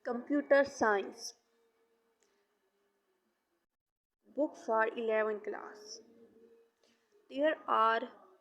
Computer Science Book for 11 class. There are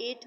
8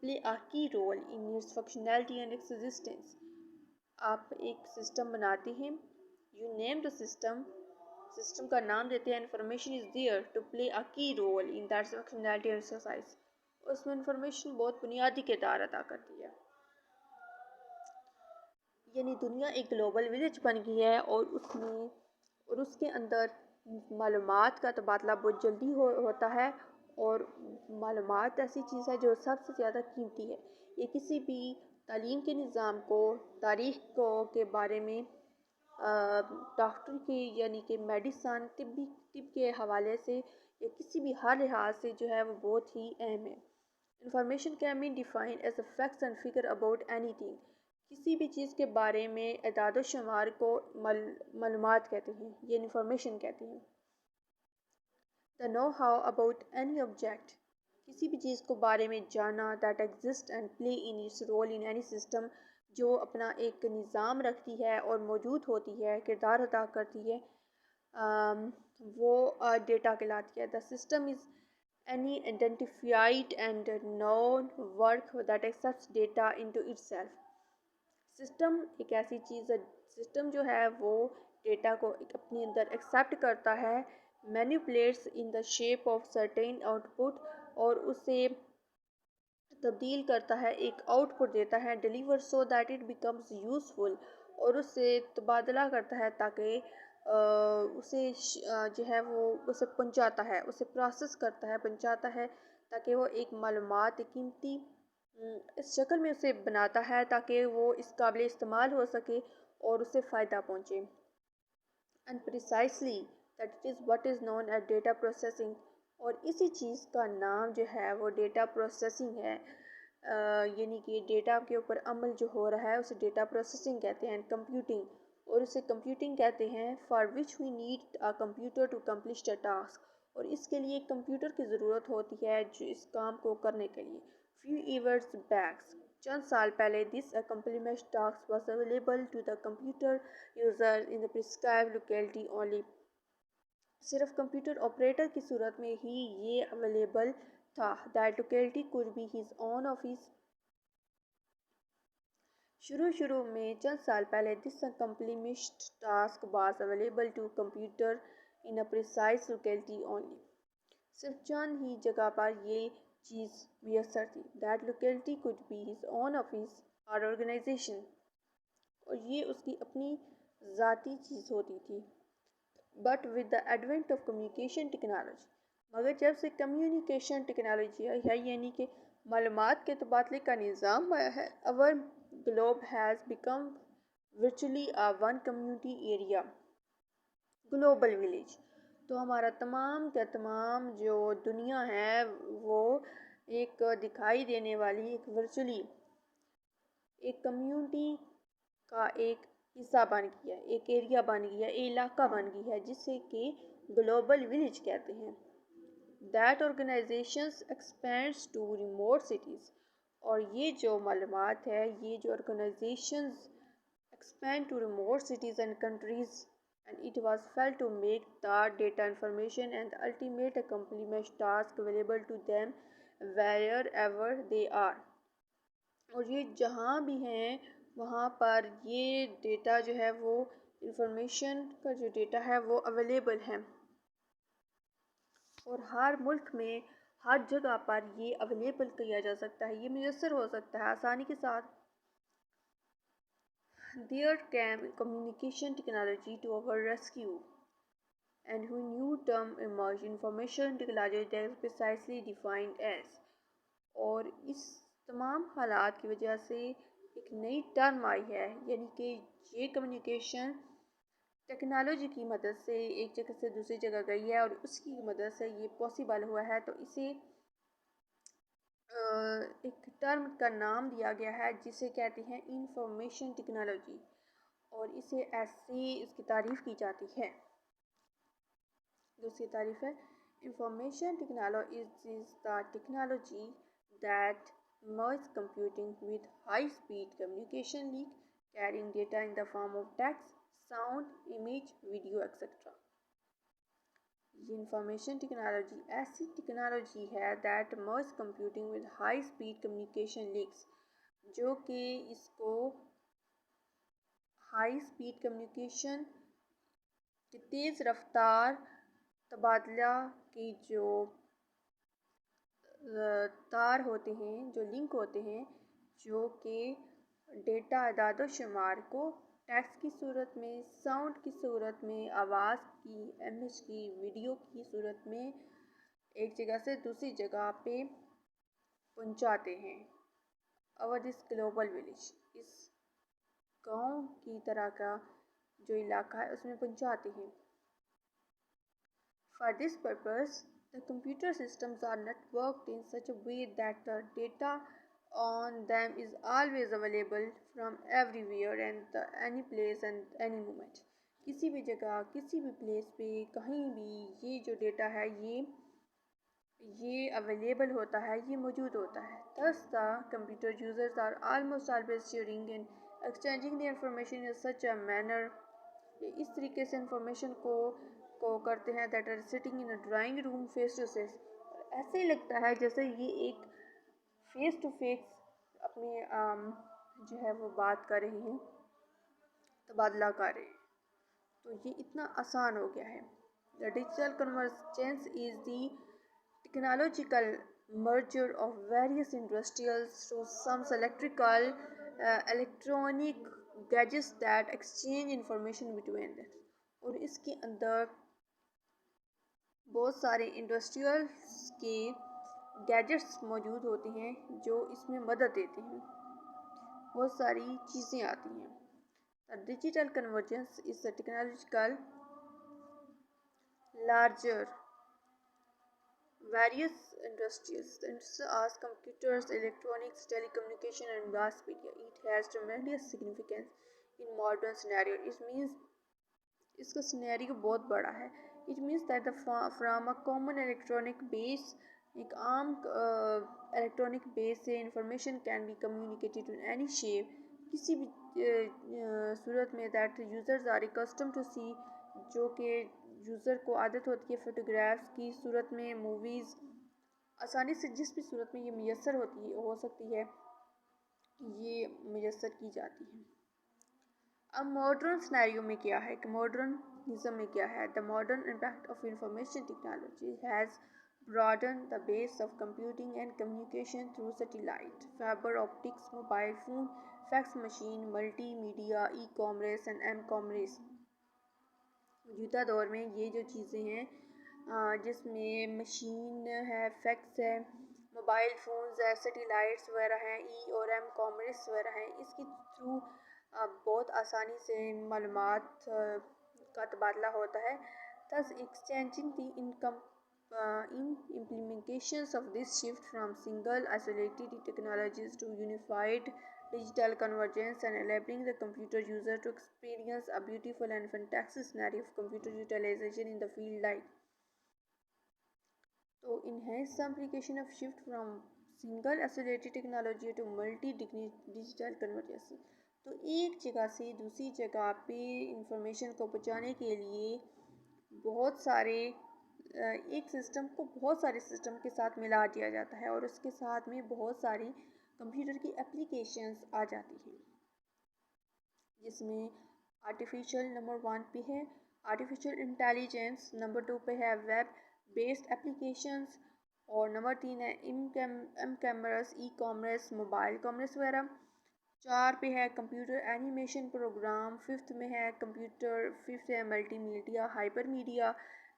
play a key role in its functionality and its existence. آپ ایک system بناتے ہیں. You name the system کا نام دیتے ہیں. Information is there to play a کی role in that functionality exercise. اس میں انفارمیشن بہت بنیادی کردار ادا کرتی ہے. یعنی دنیا ایک گلوبل ولیج بن گئی ہے اور اس کے اندر معلومات کا تبادلہ بہت جلدی ہوتا ہے. اور معلومات ایسی چیز ہے جو سب سے زیادہ قیمتی ہے. یہ کسی بھی تعلیم کے نظام کو، تاریخ کے بارے میں، ڈاکٹر کی یعنی کہ میڈیسن، طب کے حوالے سے یا کسی بھی ہر لحاظ سے جو ہے وہ بہت ہی اہم ہے. Information can be defined as a facts and figure about anything. کسی بھی چیز کے بارے میں اعداد و شمار کو معلومات کہتے ہیں، یہ انفارمیشن کہتے ہیں. The know how about any object. کسی بھی چیز کو بارے میں جانا. That exist and play in its role in any system. جو اپنا ایک نظام رکھتی ہے اور موجود ہوتی ہے، کردار ادا کرتی ہے، وہ ڈیٹا کہلاتی ہے. The system is any identified and known work that accepts data into itself. System ایک ایسی چیز ہے، سسٹم جو ہے وہ ڈیٹا کو اپنے اندر ایکسیپٹ کرتا ہے، manipulates in the shape of certain out put, اور اسے تبدیل کرتا ہے، ایک آؤٹ پٹ دیتا ہے، deliver so that it becomes useful, اور اس سے تبادلہ کرتا ہے تاکہ اسے جو ہے وہ اسے پہنچاتا ہے، اسے پروسیس کرتا ہے، پہنچاتا ہے تاکہ وہ ایک معلومات قیمتی اس شکل میں اسے بناتا ہے تاکہ وہ اس قابل استعمال ہو سکے اور اسے فائدہ پہنچے. And precisely that it is what is known as data processing. اور اسی چیز کا نام جو ہے وہ ڈیٹا پروسیسنگ ہے. یعنی کہ ڈیٹا کے اوپر عمل جو ہو رہا ہے اسے ڈیٹا پروسیسنگ کہتے ہیں. کمپیوٹنگ، اور اسے کمپیوٹنگ کہتے ہیں. For which we need a computer to accomplish a task. اور اس کے لیے ایک کمپیوٹر کی ضرورت ہوتی ہے جو اس کام کو کرنے کے لیے. فیو ایئرس بیک، چند سال پہلے، دس accomplishment task was available to the computer user in the prescribed locality only. صرف کمپیوٹر آپریٹر کی صورت میں ہی یہ اویلیبل تھا. That locality could be his own office. شروع میں چند سال پہلے this accomplished task was available to computer in a precise locality only. صرف چند ہی جگہ پر یہ چیز میسر تھی. That locality could be his own office or organization. اور یہ اس کی اپنی ذاتی چیز ہوتی تھی. But with the advent of communication technology. مگر جب سے کمیونیکیشن ٹیکنالوجی ہے، یعنی کہ معلومات کے تبادلے کا نظام آیا ہے، our globe has become virtually a one community area. Global village. تو ہمارا تمام کا تمام جو دنیا ہے وہ ایک دکھائی دینے والی ایک ورچولی ایک کمیونٹی کا ایک حصہ بن گیا ہے، ایک ایریا بن گیا ہے، ایک علاقہ بن گیا ہے جسے کہ گلوبل ولیج کہتے ہیں. That organizations expands to remote cities. اور یہ جو معلومات ہے، یہ جو organizations expand to remote cities and countries. And it was felt to make the data information and the ultimate accomplishment task available to them wherever they are. اور یہ جہاں بھی ہیں وہاں پر یہ ڈیٹا جو ہے وہ انفارمیشن کا جو ڈیٹا ہے وہ اویلیبل ہے، اور ہر ملک میں ہر جگہ پر یہ اویلیبل کیا جا سکتا ہے، یہ میسر ہو سکتا ہے آسانی کے ساتھ. There came communication technology to our rescue, and a new term emerged, information technology, that is precisely defined as. اور اس تمام حالات کی وجہ سے ایک نئی ٹرم آئی ہے، یعنی کہ یہ کمیونیکیشن ٹیکنالوجی کی مدد سے ایک جگہ سے دوسری جگہ گئی ہے، اور اس کی مدد سے یہ پاسبل ہوا ہے. تو اسے ایک ٹرم کا نام دیا گیا ہے جسے کہتے ہیں انفارمیشن ٹیکنالوجی، اور اسے ایسی اس کی تعریف کی جاتی ہے. دوسری تعریف ہے information technology is the technology that merges computing with high-speed communication link carrying data in the form of text, sound, image, video, etc. یہ انفارمیشن ٹیکنالوجی ایسی ٹیکنالوجی ہے that merge computing with high speed communication links, جو کہ اس کو high speed communication کے تیز رفتار تبادلہ کی جو تار ہوتے ہیں، جو لنک ہوتے ہیں، جو کہ ڈیٹا اعداد و شمار کو ٹیکسٹ کی صورت میں، ساؤنڈ کی صورت میں، آواز کی، امیج کی، ویڈیو کی صورت میں ایک جگہ سے دوسری جگہ پہ پہنچاتے ہیں۔ اور اس گلوبل ولیج، اس گاؤں کی طرح کا جو علاقہ ہے اس میں پہنچاتے ہیں۔ For this purpose, the computer systems are networked in such a way that the data on them is always available from everywhere and any place and any moment. کسی بھی جگہ، کسی بھی پلیس پہ، کہیں بھی یہ جو ڈیٹا ہے یہ اویلیبل ہوتا ہے، یہ موجود ہوتا ہے۔ Thus the computer users are almost always sharing and exchanging the information in such a manner کہ اس طریقے سے انفارمیشن کو کرتے ہیں that are sitting in a drawing room face to face۔ ایسے ہی لگتا ہے جیسے یہ ایک فیس ٹو فیس اپنی جو ہے وہ بات کر رہے ہیں، تبادلہ کر رہے ہیں۔ تو یہ اتنا آسان ہو گیا ہے۔ The digital convergence is the technological merger of various industrials to some electrical electronic gadgets that exchange information between them۔ اور اس کے اندر بہت سارے انڈسٹریلس کے گیجٹس موجود ہوتے ہیں جو اس میں مدد دیتے ہیں، بہت ساری چیزیں آتی ہیں۔ The digital convergence is a technological larger various industries as computers, electronics, telecommunication and mass media. It has tremendous significance in modern scenario. It means اس کا سینیریو بہت بڑا ہے۔ It means that from a common electronic base، ایک عام electronic base سے information can be communicated in any shape، کسی بھی صورت میں that users are accustomed to see، جو کہ یوزر کو عادت ہوتی ہے فوٹوگرافس کی صورت میں، موویز، آسانی سے جس بھی صورت میں یہ میسر ہو سکتی ہے، یہ میسر کی جاتی ہے۔ اب ماڈرن سنیریو میں کیا ہے کہ ماڈرنزم میں کیا ہے؟ The modern impact of information technology has broadened the base of computing and communication through satellite, fiber optics, mobile phone, fax machine, multi media, e-commerce and m-commerce۔ موجودہ دور میں یہ جو چیزیں ہیں جس میں مشین ہے، فیکس ہے، موبائل فونز ہے، سیٹیلائٹس وغیرہ ہیں، ای اور ایم کامرس وغیرہ ہیں، اس کے تھرو بہت آسانی سے معلومات کا تبادلہ ہوتا ہے۔ Thus exchanging the implications of this shift from single isolated technologies to unified digital convergence and enabling the computer user to experience a beautiful and fantastic scenario of computer utilization in the field like to enhance the application of shift from single isolated technology to multi digital convergence۔ تو ایک جگہ سے دوسری جگہ پہ information کو پہنچانے کے لیے بہت سارے ایک سسٹم کو بہت سارے سسٹم کے ساتھ ملا دیا جاتا ہے اور اس کے ساتھ میں بہت ساری کمپیوٹر کی اپلیکیشنز آ جاتی ہیں، جس میں آرٹیفیشل نمبر 1 پہ ہے، آرٹیفیشل انٹیلیجنس نمبر 2 پہ ہے، ویب بیسڈ اپلیکیشنز، اور نمبر 3 ہے m commerce, e commerce, mobile commerce وغیرہ۔ 4 پہ ہے کمپیوٹر اینیمیشن پروگرام، 5 میں ہے multi media, hyper media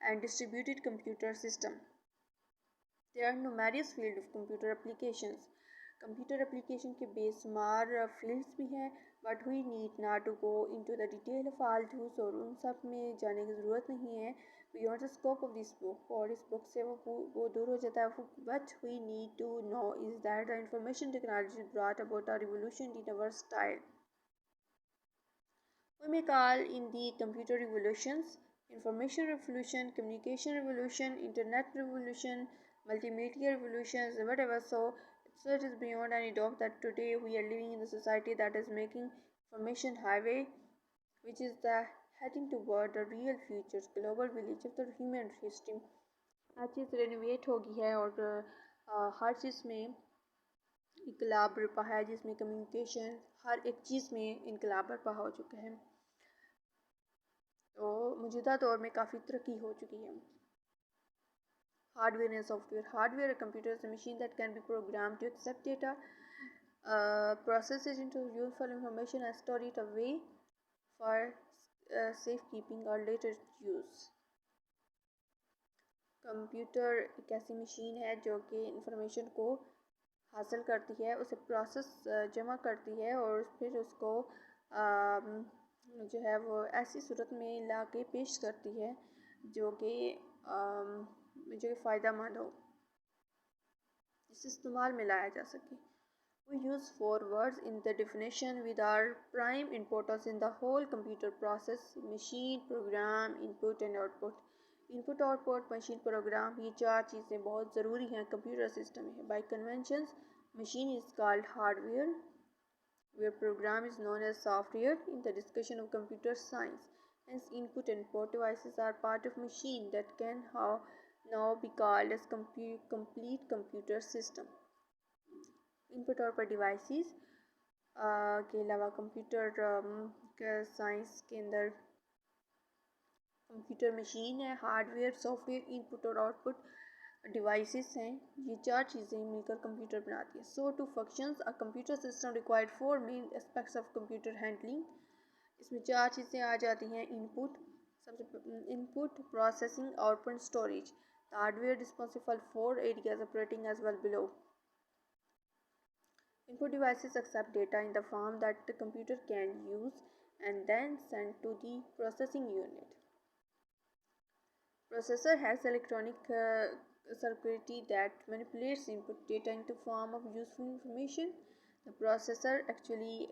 and distributed computer system. There are numerous fields of computer applications۔ Computer application کے بے شمار فیلڈس بھی ہیں، but we need not to go into the detail of all those، اور ان سب میں جانے کی ضرورت نہیں ہے۔ Beyond the scope of this book، اور اس بک سے وہ دور ہو جاتا ہے۔ What we need to know is that the information technology brought about a revolution in our style۔ We may call in the computer revolutions information revolution, communication revolution, internet revolution, multimedia revolutions, whatever. So it is beyond any doubt that today we are living in a society that is making information highway, which is the heading toward the real future global village of the human history۔ ہر چیز renovate ہو گئی ہے اور ہر چیز میں انقلاب برپا ہے، جس میں کمیونیکیشن، ہر ایک چیز میں انقلاب برپا ہو چکا ہے، تو موجودہ دور میں کافی ترقی ہو چکی ہے۔ Hardware and software. Hardware, a computer is a machine that can be programmed to accept data, process it into useful information, and store it away for safekeeping or later use. Computer ایک ایسی machine ہے جو کہ information کو حاصل کرتی ہے، اسے پروسیس جمع کرتی ہے اور پھر اس کو جو ہے وہ ایسی صورت میں لا کے پیش کرتی ہے جو کہ فائدہ مند ہو، اس استعمال میں لایا جا سکے۔ We use 4 words in the definition with our prime importance in the whole computer process: machine, program, input and output. Input, output, machine, program، یہ 4 چیزیں بہت ضروری ہیں کمپیوٹر سسٹم میں۔ By conventions, machine is called hardware, where program is known as software in the discussion of computer science. Hence, input and output devices are part of machine that can now be called as complete computer system. Input اور devices کے علاوہ computer science کے اندر computer machine ہے، hardware, software, input اور output devices ہیں، یہ 4 چیزیں مل کر کمپیوٹر بناتی ہیں۔ So to functions a computer system required 4 main aspects of computer handling. اس میں 4 چیزیں آ جاتی ہیں: input, processing, output, storage. Hardware responsible for areas operating as well below. Input devices accept data in the form that the computer can use and then send to the processing unit. Processor has electronic circuitry that manipulates input data into form of useful information. The processor actually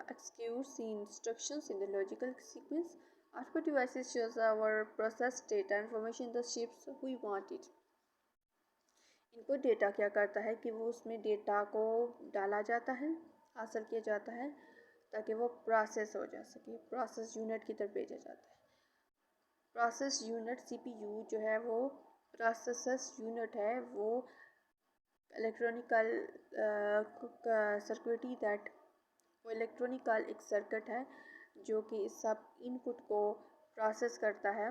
executes the instructions in the logical sequence. Output devices shows our processed data information in the shapes we want it. Input data کیا کرتا ہے کہ وہ اس میں data کو ڈالا جاتا ہے، حاصل کیا جاتا ہے تاکہ وہ پروسیس ہو جا سکے، پروسیس یونٹ کی طرف بھیجا جاتا ہے۔ پروسیس یونٹ سی پی یو جو ہے وہ پروسیسس یونٹ ہے، وہ الیکٹرانیکل سرکٹری وہ الیکٹرانیکل ایک سرکٹ ہے جو کہ سب انپٹ کو پروسیس کرتا ہے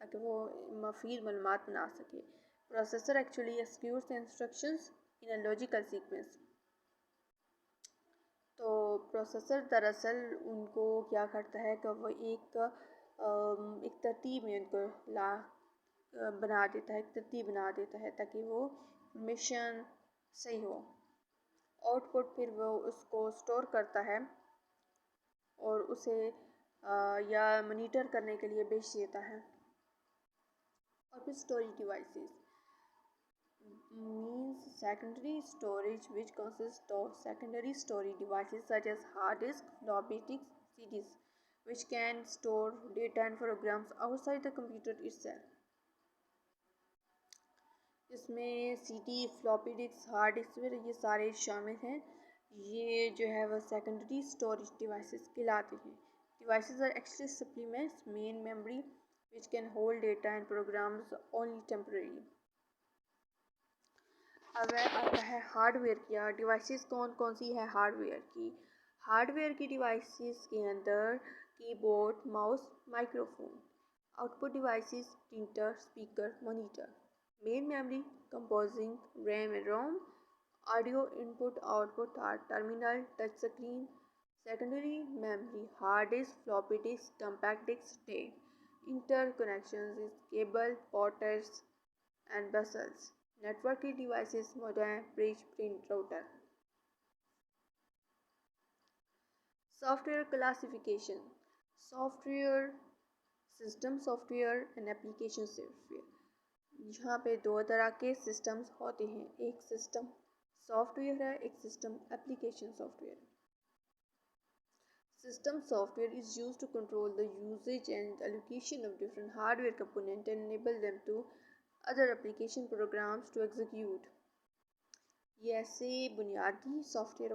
تاکہ وہ مفید معلومات بنا سکے۔ Processor actually executes the instructions in a logical sequence. تو پروسیسر دراصل ان کو کیا کرتا ہے کہ وہ ایک ترتیب میں ان کو بنا دیتا ہے تاکہ وہ انفارمیشن صحیح ہو۔ آؤٹ پٹ پھر وہ اس کو اسٹور کرتا ہے اور اسے یا مانیٹر کرنے کے لیے بھیج دیتا ہے۔ اور پھر storage devices means secondary storage, which consists of secondary storage devices such as hard disk, floppy disks, CDs, which can store data and programs outside the computer itself. اس میں سی ڈی، فلاپی ڈسک، ہارڈ ڈسک یہ سارے شامل ہیں۔ یہ جو ہے وہ سیکنڈری اسٹوریج ڈیوائسز کہلاتے ہیں۔ Devices are actually supplements main memory which can hold data and programs only temporarily. اب آتا ہے ہارڈ ویئر کیا ڈیوائسیز کون سی ہے ہارڈ ویئر کی۔ ہارڈ ویئر کی ڈیوائسیز کے اندر کی keyboard, mouse, microphone. Output devices printer, speaker, monitor. Main memory composing RAM and ROM. Audio input output terminal touch screen. Secondary memory hard disk, floppy disk, compact disk, tape. Interconnections cable, ports and buses. Network کی devices modem, bridge, print, router. Software classification. Software system software and application soft where. یہاں پہ 2 طرح کے systems ہوتے ہیں، ایک system soft where ہے، ایک system application soft where. System software is used to control the usage and allocation of different hardware components and enable them to other application programs to execute. یہ ایسے بنیادی soft where